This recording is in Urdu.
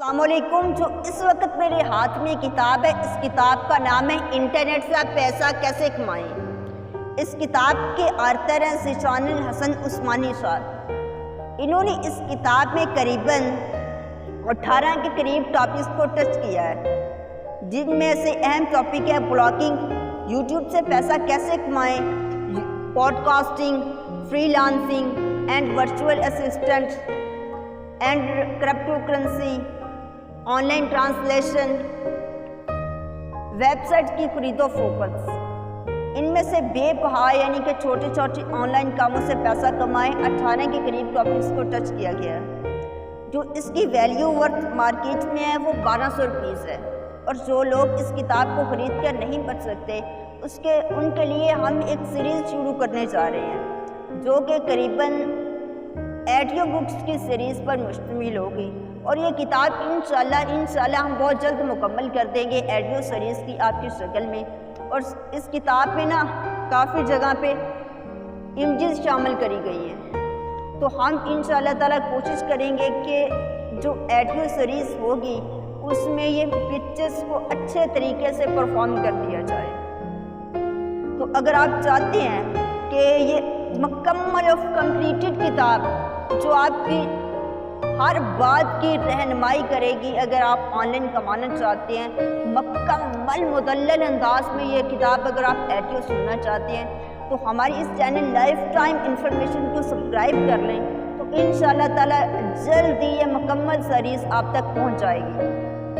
السلام علیکم۔ جو اس وقت میرے ہاتھ میں کتاب ہے، اس کتاب کا نام ہے انٹرنیٹ سے آپ پیسہ کیسے کمائیں۔ اس کتاب کے آتھر ہیں ذیشان الحسن عثمانی صاحب۔ انہوں نے اس کتاب میں قریباً 18 کے قریب ٹاپکس کو ٹچ کیا ہے، جن میں سے اہم ٹاپک ہے بلاگنگ، یوٹیوب سے پیسہ کیسے کمائیں، podcasting, freelancing and virtual assistant and cryptocurrency, online translation, website کی خرید و فروخت۔ ان میں سے بے بہا یعنی کہ چھوٹے چھوٹے آن لائن کاموں سے پیسہ کمائیں 18 کے قریب ٹاپکس کو ٹچ کیا گیا ہے۔ جو اس کی ویلیو ورتھ مارکیٹ میں ہے وہ 1200 روپیز ہے، اور جو لوگ اس کتاب کو خرید کر نہیں بچ سکتے ان کے لیے ہم ایک سیریز شروع کرنے جا رہے ہیں، جو کہ قریباً ایڈیو بکس کی سیریز پر مشتمل ہوگی، اور یہ کتاب انشاءاللہ ہم بہت جلد مکمل کر دیں گے ایڈیو سیریز کی آپ کی شکل میں۔ اور اس کتاب میں کافی جگہ پہ امیجز شامل کری گئی ہیں، تو ہم انشاءاللہ تعالیٰ کوشش کریں گے کہ جو ایڈیو سیریز ہوگی اس میں یہ پکچرز کو اچھے طریقے سے پرفارم کر دیا جائے۔ تو اگر آپ چاہتے ہیں کہ یہ مکمل اور کمپلیٹڈ کتاب جو آپ کی ہر بات کی رہنمائی کرے گی، اگر آپ آن لائن کمانا چاہتے ہیں مکمل مدلل انداز میں یہ کتاب اگر آپ ایڈیو سننا چاہتے ہیں تو ہماری اس چینل لائف ٹائم انفارمیشن کو سبسکرائب کر لیں، تو انشاءاللہ تعالیٰ جلد ہی یہ مکمل سیریز آپ تک پہنچ جائے گی۔